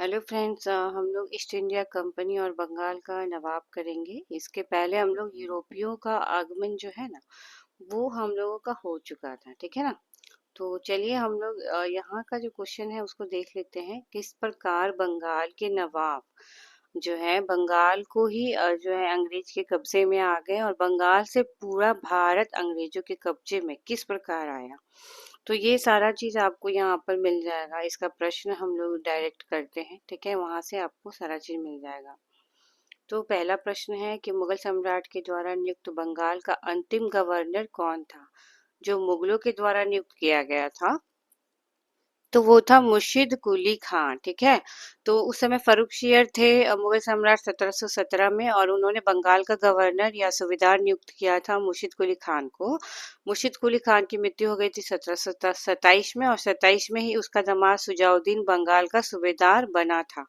Hello friends, हम लोग east India company और बंगाल का नवाब करेंगे। इसके पहले हम लोग यूरोपियों का आगमन जो है ना, वो हम लोगों का हो चुका था। ठीक है ना। तो चलिए हम लोग यहाँ का जो क्वेश्चन है उसको देख लेते हैं। किस प्रकार बंगाल के नवाब जो है बंगाल को ही जो है अंग्रेज के कब्जे में आ गए और बंगाल से पूरा भारत अंग्रेजों के कब्जे में किस प्रकार आया। तो ये सारा चीज आपको यहाँ पर मिल जाएगा। इसका प्रश्न हम लोग डायरेक्ट करते हैं। ठीक है, वहां से आपको सारा चीज मिल जाएगा। तो पहला प्रश्न है कि मुगल सम्राट के द्वारा नियुक्त बंगाल का अंतिम गवर्नर कौन था, जो मुगलों के द्वारा नियुक्त किया गया था। तो वो था मुर्शिद कुली खान। ठीक है। तो उस समय फर्रुखशियर थे मुगल सम्राट 1717 में, और उन्होंने बंगाल का गवर्नर या सूबेदार नियुक्त किया था मुर्शिद कुली खान को। मुर्शिद कुली खान की मृत्यु हो गई थी 1727 में, और 27 में ही उसका दामाद सुजाउद्दीन बंगाल का सूबेदार बना था।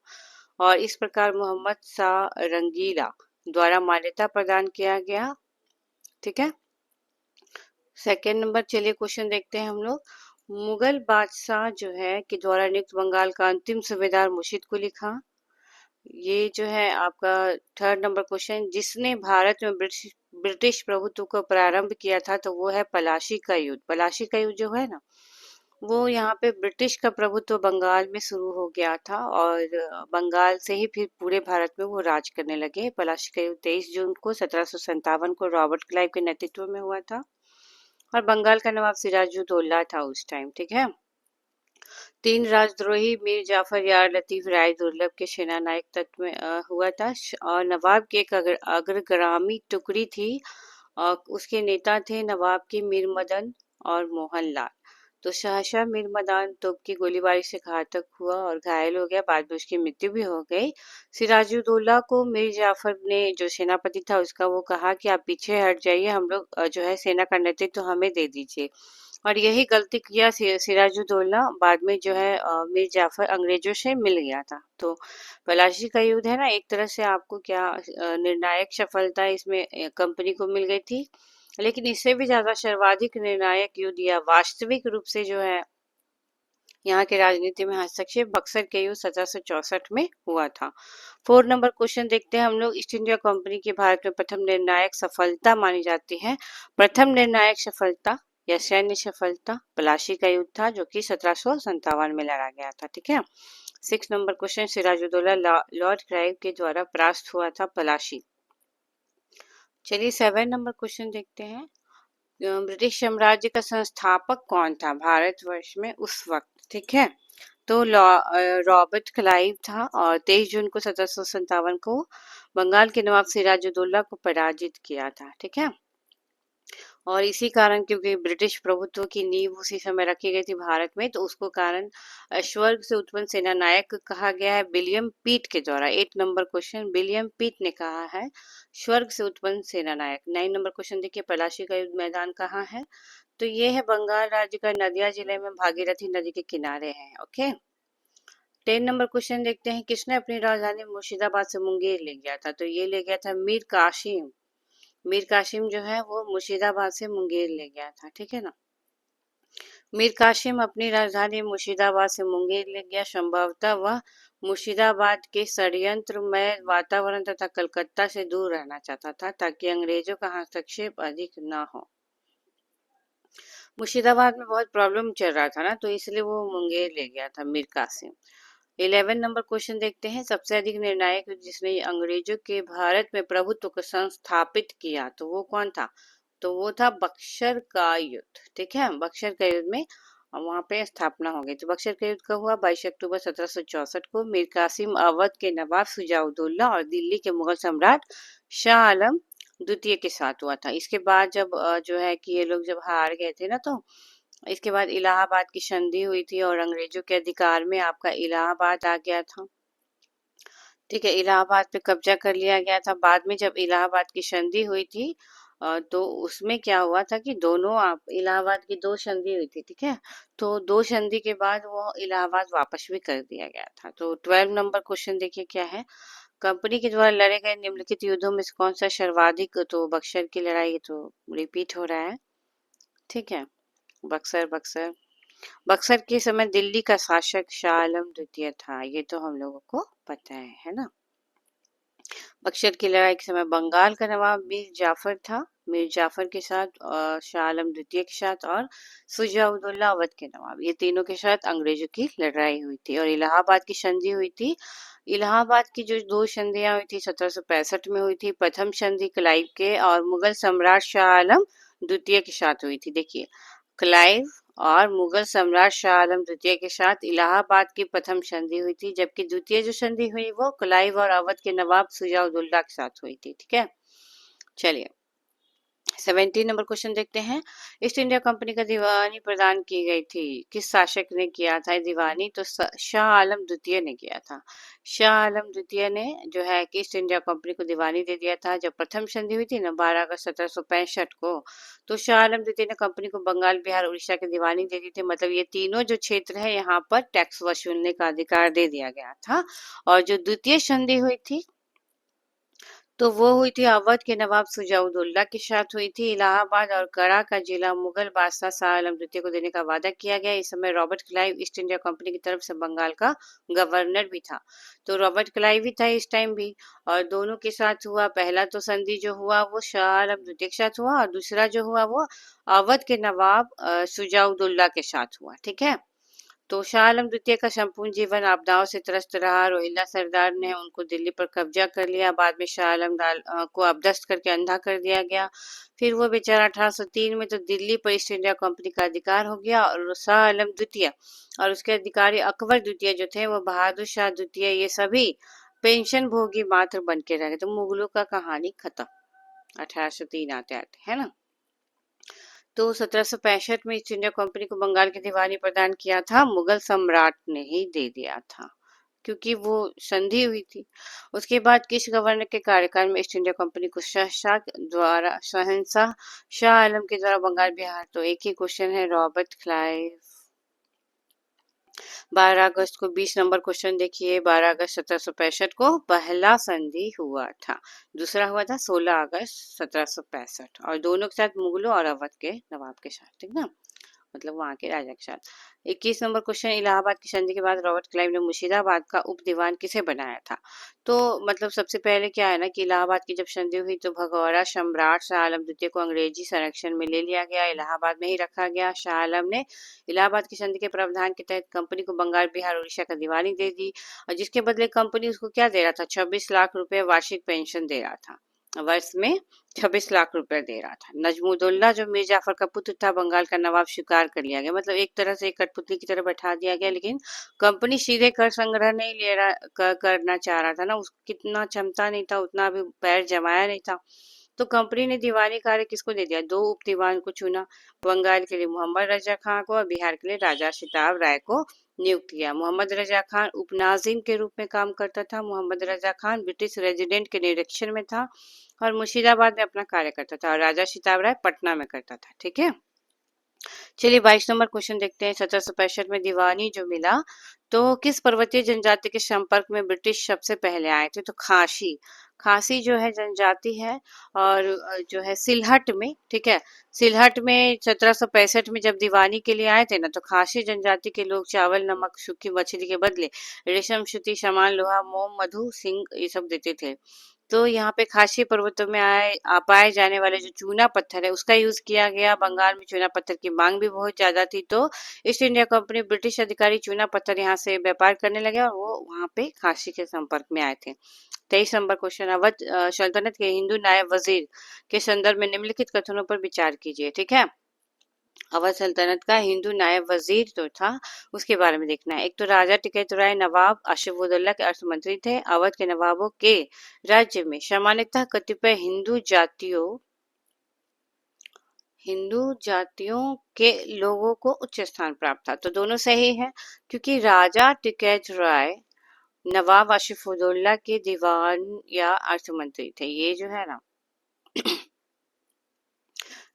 और इस प्रकार मोहम्मद शाह रंगीला द्वारा मान्यता प्रदान किया गया। ठीक है। सेकेंड नंबर, चलिए क्वेश्चन देखते हैं हम लोग। मुगल बादशाह जो है के द्वारा नियुक्त बंगाल का अंतिम सूबेदार मुर्शिद कुली खां। ये जो है आपका थर्ड नंबर क्वेश्चन। जिसने भारत में ब्रिटिश प्रभुत्व को प्रारंभ किया था, तो वो है पलाशी का युद्ध। पलाशी का युद्ध जो है ना, वो यहाँ पे ब्रिटिश का प्रभुत्व बंगाल में शुरू हो गया था, और बंगाल से ही फिर पूरे भारत में वो राज करने लगे। पलाशी का युद्ध 23 जून को 1757 को रॉबर्ट क्लाइव के नेतृत्व में हुआ था, और बंगाल का नवाब सिराजुद्दौला था उस टाइम। ठीक है। तीन राजद्रोही मीर जाफर यार लतीफ राय दुर्लभ के सेनानायक तत्व में हुआ था। और नवाब की एक अग्रगामी टुकड़ी थी, और उसके नेता थे नवाब के मीर मदन और मोहन लाल। तो सहसा मीर मदान तोप की गोलीबारी से घातक हुआ और घायल हो गया। बाद में उसकी मृत्यु भी हो गई। सिराजुद्दौला को मीर जाफर ने, जो सेनापति था उसका, वो कहा कि आप पीछे हट जाइए, हम लोग जो है सेना का नेतृत्व तो हमें दे दीजिए। और यही गलती किया सिराजुद्दौला। बाद में जो है मीर जाफर अंग्रेजों से मिल गया था। तो पलाशी का युद्ध है ना, एक तरह से आपको क्या निर्णायक सफलता इसमें कंपनी को मिल गई थी। लेकिन इससे भी ज्यादा सर्वाधिक निर्णायक युद्ध या वास्तविक रूप से जो है यहाँ के राजनीति में हस्तक्षेप बक्सर के युद्ध 1764 में हुआ था। 4 नंबर क्वेश्चन देखते हैं हम लोग। ईस्ट इंडिया कंपनी की भारत में प्रथम निर्णायक सफलता मानी जाती है। प्रथम निर्णायक सफलता या सैन्य सफलता पलाशी का युद्ध था, जो कि 1757 में लड़ा गया था। ठीक है। 6 नंबर क्वेश्चन। सिराजुद्दौला लॉर्ड क्राइव के द्वारा परास्त हुआ था पलाशी। चलिए 7 नंबर क्वेश्चन देखते हैं। ब्रिटिश साम्राज्य का संस्थापक कौन था भारतवर्ष में उस वक्त। ठीक है। तो रॉबर्ट क्लाइव था, और 23 जून को 1757 को बंगाल के नवाब सिराजुद्दौला को पराजित किया था। ठीक है। और इसी कारण, क्योंकि ब्रिटिश प्रभुत्व की नींव उसी समय रखी गई थी भारत में, तो उसको कारण स्वर्ग से उत्पन्न सेनानायक कहा गया है विलियम पीट के द्वारा। 8 नंबर क्वेश्चन, विलियम पीट ने कहा है स्वर्ग से उत्पन्न सेनानायक। 9 नंबर क्वेश्चन देखिए, पलाशी का युद्ध मैदान कहाँ है। तो ये है बंगाल राज्य का नदिया जिले में, भागीरथी नदी के किनारे है। ओके। 10 नंबर क्वेश्चन देखते हैं। किसने अपनी राजधानी मुर्शिदाबाद से मुंगेर ले गया था। तो ये ले गया था मीर कासिम। मीर कासिम जो है वो मुर्शिदाबाद से मुंगेर ले गया था। ठीक है ना। मीर कासिम अपनी राजधानी मुर्शिदाबाद से मुंगेर ले गया। संभवतः वह मुर्शिदाबाद के षड्यंत्रमय वातावरण तथा कलकत्ता से दूर रहना चाहता था, ताकि अंग्रेजों का हस्तक्षेप अधिक न हो। मुर्शिदाबाद में बहुत प्रॉब्लम चल रहा था ना, तो इसलिए वो मुंगेर ले गया था मीर कासिम। 11 नंबर क्वेश्चन देखते हैं। सबसे अधिक निर्णायक जिसने अंग्रेजों के भारत में प्रभुत्व को संस्थापित किया, तो वो कौन था। तो वो था बक्सर का युद्ध। ठीक है। बक्सर का युद्ध में वहां पे स्थापना हो गई। तो बक्सर का युद्ध कब हुआ। 22 अक्टूबर 1764 को मीर कासिम अवध के नवाब सुजाउद्दौला और दिल्ली के मुगल सम्राट शाह आलम द्वितीय के साथ हुआ था। इसके बाद जब जो है कि ये लोग जब हार गए थे ना, तो इसके बाद इलाहाबाद की संधि हुई थी, और अंग्रेजों के अधिकार में आपका इलाहाबाद आ गया था। ठीक है। इलाहाबाद पे कब्जा कर लिया गया था। बाद में जब इलाहाबाद की संधि हुई थी, तो उसमें क्या हुआ था कि दोनों आप इलाहाबाद की दो संधि हुई थी। ठीक है। तो दो संधि के बाद वो इलाहाबाद वापस भी कर दिया गया था। तो 12 नंबर क्वेश्चन देखिए क्या है। कंपनी के द्वारा लड़े गए निम्नलिखित युद्धों में से कौन सा सर्वाधिक। तो बक्सर की लड़ाई तो रिपीट हो रहा है। ठीक है। बक्सर बक्सर बक्सर के समय दिल्ली का शासक शाह आलम द्वितीय था, ये तो हम लोगों को पता है ना। बक्सर की लड़ाई के समय बंगाल का नवाब मीर जाफर था, मीर जाफर के साथ शाह आलम द्वितीय के साथ और शुजा-उद-दौला अवध के नवाब, ये तीनों के साथ अंग्रेजों की लड़ाई हुई थी। और इलाहाबाद की संधि हुई थी। इलाहाबाद की जो दो संधियां हुई थी 1765 में हुई थी। प्रथम संधि क्लाइव के और मुगल सम्राट शाह आलम द्वितीय के साथ हुई थी। देखिए, क्लाइव और मुगल सम्राट शाह आलम द्वितीय के साथ इलाहाबाद की प्रथम संधि हुई थी, जबकि द्वितीय जो संधि हुई वो क्लाइव और अवध के नवाब शुजा-उद-दौला के साथ हुई थी। ठीक है, चलिए 17 नंबर क्वेश्चन देखते हैं। ईस्ट इंडिया कंपनी का दीवानी प्रदान की गई थी, किस शासक ने किया था दीवानी? तो शाह आलम द्वितीय ने किया था। शाह आलम द्वितीय ने जो है कि ईस्ट इंडिया कंपनी को दीवानी दे दिया था। जब प्रथम संधि हुई थी ना 12 अगस्त 1765 को, तो शाह आलम द्वितीय ने कंपनी को बंगाल, बिहार, उड़ीसा की दीवानी दे दी थी। मतलब ये तीनों जो क्षेत्र है यहाँ पर टैक्स वसूलने का अधिकार दे दिया गया था। और जो द्वितीय संधि हुई थी तो वो हुई थी अवध के नवाब शुजा-उद-दौला के साथ हुई थी। इलाहाबाद और करा का जिला मुगल बादशाह शाह आलम द्वितीय को देने का वादा किया गया। इस समय Robert Clive east India company की तरफ से बंगाल का गवर्नर भी था। तो रॉबर्ट क्लाइव भी था इस टाइम भी, और दोनों के साथ हुआ। पहला तो संधि जो हुआ वो शाह आलम द्वितीय के साथ हुआ, और दूसरा जो हुआ वो अवध के नवाब शुजा-उद-दौला के साथ हुआ। ठीक है, तो शाह आलम द्वितीय का संपूर्ण जीवन आपदाओं से त्रस्त रहा। रोहिल्ला सरदार ने उनको दिल्ली पर कब्जा कर लिया। बाद में शाह आलम को अपदस्थ करके अंधा कर दिया गया। फिर वो बेचारा 1803 में तो दिल्ली पर ईस्ट इंडिया कंपनी का अधिकार हो गया। और शाह आलम द्वितीय और उसके अधिकारी अकबर द्वितीय जो थे वो बहादुर शाह द्वितीय, ये सभी पेंशन भोगी मात्र बन के रह गए। तो मुगलों का कहानी खत्म 1803 आते आते, है ना। तो 1765 में ईस्ट इंडिया कंपनी को बंगाल की दीवानी प्रदान किया था, मुगल सम्राट ने ही दे दिया था, क्योंकि वो संधि हुई थी। उसके बाद किस गवर्नर के कार्यकाल में ईस्ट इंडिया कंपनी को शहंशाह शाह आलम के द्वारा बंगाल, बिहार? तो एक ही क्वेश्चन है, रॉबर्ट क्लाइव। 12 अगस्त को 20 नंबर क्वेश्चन देखिए। 12 अगस्त 1765 को पहला संधि हुआ था। दूसरा हुआ था 16 अगस्त 1765, और दोनों के साथ मुगलों और अवध के नवाब के साथ। ठीक ना, मतलब वहां के राजा के साथ। 21 नंबर क्वेश्चन, इलाहाबाद की संधि के बाद रॉबर्ट क्लाइव ने मुर्शिदाबाद का उप दीवान किसे बनाया था? तो मतलब सबसे पहले क्या है ना कि इलाहाबाद की जब संधि हुई तो भगौरा सम्राट शाह आलम द्वितीय को अंग्रेजी संरक्षण में ले लिया गया, इलाहाबाद में ही रखा गया। शाह आलम ने इलाहाबाद की संधि के प्रावधान के तहत कंपनी को बंगाल, बिहार, उड़ीसा का दीवानी दे दी, और जिसके बदले कंपनी उसको क्या दे रहा था? 26 लाख रुपए वार्षिक पेंशन दे रहा था। वर्ष में 26 लाख रुपए दे रहा था। नजमुद्दौला जो मीर जाफर का पुत्र था, बंगाल का नवाब स्वीकार कर लिया गया। मतलब एक तरह से एक कठपुतली की तरह बैठा दिया गया। लेकिन कंपनी सीधे कर संग्रह नहीं ले रहा करना चाह रहा था ना, उसको कितना क्षमता नहीं था, उतना अभी पैर जमाया नहीं था। तो कंपनी ने दीवानी कार्य किसको दे दिया? दो उप दीवान को चुना। बंगाल के लिए मोहम्मद रजा खान को और बिहार के लिए राजा सिताब राय को नियुक्त किया। मोहम्मद रजा खान उपनाजिम के रूप में काम करता था। मोहम्मद रजा खान ब्रिटिश रेजिडेंट के निरीक्षण में था और मुर्शिदाबाद में अपना कार्य करता था, और राजा सिताब राय पटना में करता था। ठीक है, चलिए 22 नंबर क्वेश्चन देखते हैं। 1765 में दीवानी जो मिला तो किस पर्वतीय जनजाति के संपर्क में ब्रिटिश सबसे पहले आए थे? तो खासी। खासी जो है जनजाति है, और जो है सिलहट में, ठीक है, सिलहट में 1765 में जब दीवानी के लिए आए थे ना, तो खासी जनजाति के लोग चावल, नमक, सूखी मछली के बदले रेशम, सूती सामान, लोहा, मोम, मधु, सिंह ये सब देते थे। तो यहाँ पे खासी पर्वतों में पाए जाने वाले जो चूना पत्थर है उसका यूज किया गया। बंगाल में चूना पत्थर की मांग भी बहुत ज्यादा थी, तो ईस्ट इंडिया कंपनी ब्रिटिश अधिकारी चूना पत्थर यहाँ से व्यापार करने लगे और वो वहाँ पे खासी के संपर्क में आए थे। 23 नंबर क्वेश्चन, अवध सल्तनत के हिंदू नायब वजीर के संदर्भ में निम्नलिखित कथनों पर विचार कीजिए। ठीक है, अवध सल्तनत का हिंदू नायब वजीर जो था उसके बारे में देखना है। एक तो राजा टिकैत राय नवाब आशिफुद्दौला के अर्थ मंत्री थे। अवध के नवाबों के राज्य में सामान्यतः कतिपय हिंदू जातियों के लोगों को उच्च स्थान प्राप्त था। तो दोनों सही है, क्योंकि राजा टिकैत राय नवाब आशिफुद्दौला के दीवान या अर्थ मंत्री थे। ये जो है ना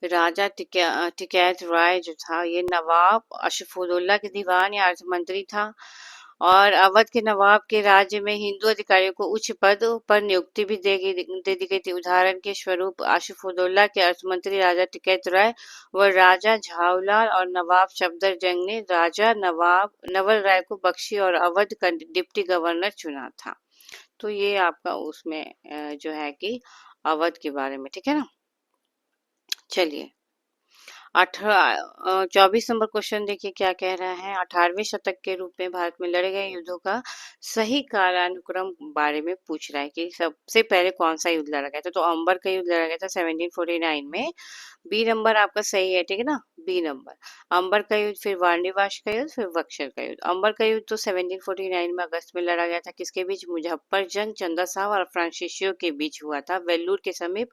राजा टिकैत राय जो था ये नवाब अशफाकुल्लाह के दीवान या अर्थ मंत्री था। और अवध के नवाब के राज्य में हिंदू अधिकारियों को उच्च पद पर नियुक्ति भी दे दी गई थी। उदाहरण के स्वरूप आशिफउद्दौला के अर्थमंत्री राजा टिकैत राय व राजा झावलाल और नवाब सफदरजंग ने राजा नवाब नवल राय को बख्शी और अवध का डिप्टी गवर्नर चुना था। तो ये आपका उसमें जो है कि अवध के बारे में, ठीक है ना। चलिए 24 नंबर क्वेश्चन देखिए क्या कह रहा है। 18वें शतक के रूप में भारत में लड़े गए युद्धों का सही कालानुक्रम बारे में पूछ रहा है कि सबसे पहले कौन सा युद्ध लड़ा गया था। तो अंबर का युद्ध लड़ा गया था 1749 में। बी नंबर आपका सही है, ठीक है ना। बी नंबर अंबर का युद्ध, फिर वाणिवाश का युद्ध, फिर बक्सर का युद्ध। अंबर का युद्ध तो 1749 में अगस्त में लड़ा गया था। किसके बीच? मुजफ्फरजंग, चंदा साहब और फ्रांसीसियों के बीच हुआ था। वेल्लूर के समीप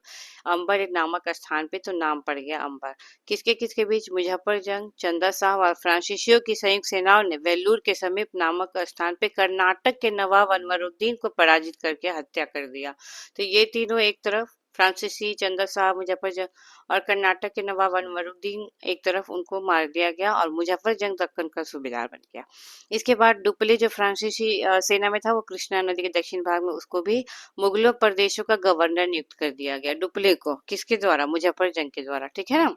अंबर एक नामक स्थान पे, तो नाम पड़ गया अंबर। किसके किसके बीच? मुजफ्फरजंग, चंदा साहब और फ्रांसीसियों की संयुक्त सेनाओं ने वेल्लूर के समीप नामक स्थान पे कर्नाटक के नवाब अनवरुद्दीन को पराजित करके हत्या कर दिया। तो ये तीनों एक तरफ, फ्रांसीसी, चंदा साहब, मुजफ्फरजंग और कर्नाटक के नवाब अनवरुद्दीन एक तरफ, उनको मार दिया गया और मुजफ्फरजंग दक्कन का सूबेदार बन गया। इसके बाद डुप्ले जो फ्रांसीसी सेना में था, वो कृष्णा नदी के दक्षिण भाग में, उसको भी मुगलों प्रदेशों का गवर्नर नियुक्त कर दिया गया। डुप्ले को किसके द्वारा? मुजफ्फरजंग के द्वारा, ठीक है ना।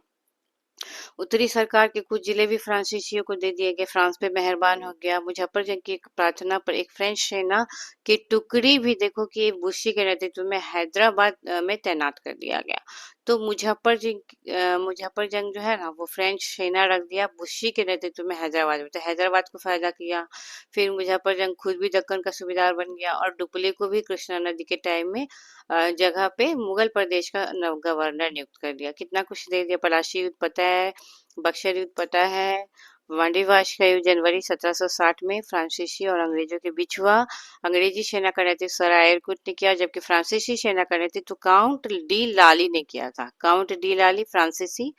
उत्तरी सरकार के कुछ जिले भी फ्रांसीसियों को दे दिए गए। फ्रांस पे मेहरबान हो गया। मुजफ्फरजंग की प्रार्थना पर एक फ्रेंच सेना की टुकड़ी भी देखो कि बुशी के नेतृत्व में हैदराबाद में तैनात कर दिया गया। तो मुजफ्फरजंग जो है ना, वो फ्रेंच सेना रख दिया बुशी के नेतृत्व में हैदराबाद में, तो हैदराबाद को फायदा किया। फिर मुजफ्फरजंग खुद भी दक्कन का सूबेदार बन गया और डुप्ले को भी कृष्णा नदी के टाइम में जगह पे मुगल प्रदेश का गवर्नर नियुक्त कर दिया। कितना कुछ दे दिया। पलाशी युद्ध पता है, बक्सर युद्ध पता है, वांडीवाश का युद्ध जनवरी 1760 में फ्रांसीसी और अंग्रेजों के बीच हुआ। अंग्रेजी सेना का नेतृत्व सर आयरकुट ने किया, जबकि फ्रांसीसी सेना का नेतृत्व काउंट डी लाली ने किया था। काउंट डी लाली फ्रांसीसी,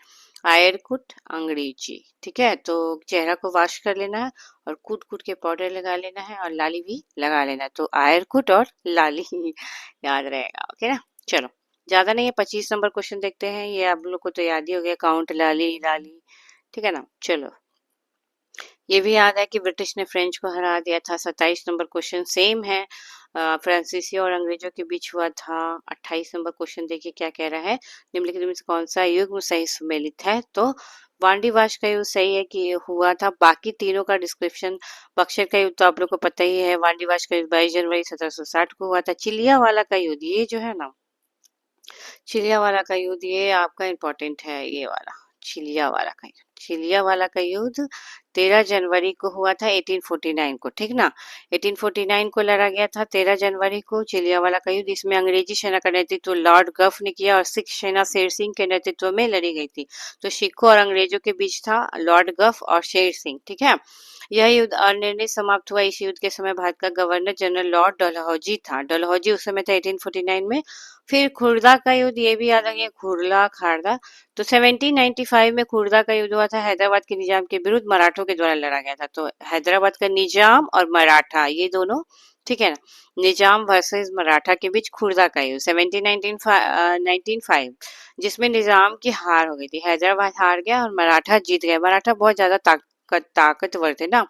आयरकुट अंग्रेजी, ठीक है। तो चेहरा को वॉश कर लेना है और कूट कूट के पाउडर लगा लेना है और लाली भी लगा लेना है। तो आयरकुट और लाली याद रहेगा, ओके ना। चलो ज्यादा नहीं है, 25 नंबर क्वेश्चन देखते हैं। ये आप लोग को तो याद ही हो गया, काउंट लाली लाली, ठीक है ना। चलो ये भी याद है कि ब्रिटिश ने फ्रेंच को हरा दिया था। 27 नंबर क्वेश्चन सेम है, फ्रांसीसी और अंग्रेजों के बीच हुआ था। 28 नंबर क्वेश्चन देखिए क्या कह रहा है। निम्नलिखित में से कौन सा युग्म सही सुमेलित है? तो वांडीवाश का युद्ध सही है कि हुआ था। बाकी तीनों का डिस्क्रिप्शन, बक्सर का युद्ध तो आप लोग को पता ही है। वांडीवाश का युद्ध 22 जनवरी 1760 को हुआ था। चिलिया वाला का युद्ध, ये जो है ना, चिलिया वाला का युद्ध ये आपका इम्पोर्टेंट है। ये वाला चिलिया वाला का युद्ध, चिलिया वाला का युद्ध 13 जनवरी को हुआ था 1849 को, ठीक ना। 1849 को लड़ा गया था 13 जनवरी को चिलिया वाला का युद्ध। इसमें अंग्रेजी सेना का नेतृत्व लॉर्ड गफ ने किया और सिख सेना शेर सिंह के नेतृत्व में लड़ी गई थी। तो सिखों और अंग्रेजों के बीच था लॉर्ड गफ और शेर सिंह, ठीक है। यह युद्ध अनिर्णित समाप्त हुआ। इस युद्ध के समय भारत का गवर्नर जनरल लॉर्ड डलहौजी था। डलहौजी उस समय था 1849 में। फिर खुर्दा का युद्ध, ये भी याद रखिए, खुरला खारदा। तो 1795 में खुर्दा का युद्ध हुआ था। हैदराबाद के निजाम के विरुद्ध मराठों के द्वारा लड़ा गया था। तो हैदराबाद का निजाम और मराठा, ये दोनों, ठीक है ना, निजाम वर्सेस मराठा के बीच खुर्दा का युद्ध 1795, जिसमें निजाम की हार हो गई थी। हैदराबाद हार गया और मराठा जीत गए। मराठा बहुत ज्यादा ताकतवर थे ना।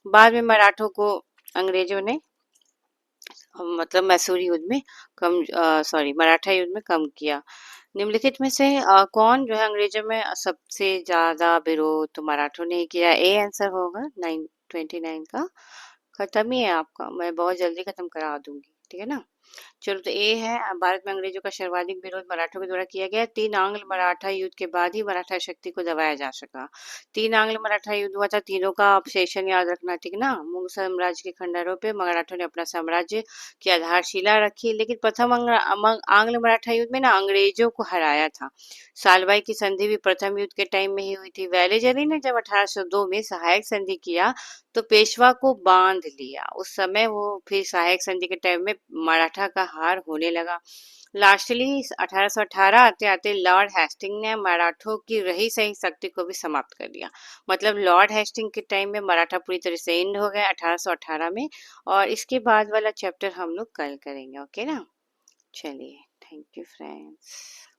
बाद में मराठों को अंग्रेजों ने मतलब मैसूर युद्ध में कम, सॉरी, मराठा युद्ध में कम किया। निम्नलिखित में से कौन जो है अंग्रेजों में सबसे ज्यादा विरोध? तो मराठों ने ही किया। ए आंसर होगा 929 का। खत्म ही है आपका, मैं बहुत जल्दी खत्म करा दूंगी, ठीक है ना। चलो तो ए है, भारत में अंग्रेजों का सर्वाधिक विरोध मराठों के द्वारा किया गया। 3 आंग्ल मराठा युद्ध के बाद ही मराठा शक्ति को दबाया जा सका। 3 आंग्ल मराठा युद्ध हुआ था। तीनों का ऑब्सेशन याद रखना, ठीक ना। मुगल साम्राज्य के खंडहरों पे मराठों ने अपना साम्राज्य की आधारशिला रखी, लेकिन प्रथम आंग्ल मराठा युद्ध में ना अंग्रेजों को हराया था। सालबाई की संधि भी प्रथम युद्ध के टाइम में ही हुई थी। वेलेजरी ने जब 1802 में सहायक संधि किया तो पेशवा को बांध लिया। उस समय वो फिर सहायक संधि के टाइम में मराठा का हार होने लगा। लास्टली 1818 आते आते लॉर्ड हेस्टिंग ने मराठों की रही सही शक्ति को भी समाप्त कर दिया। मतलब लॉर्ड हेस्टिंग के टाइम में मराठा पूरी तरह से एंड हो गया 1818 में। और इसके बाद वाला चैप्टर हम लोग कल करेंगे, ओके ना। चलिए, थैंक यू फ्रेंड्स।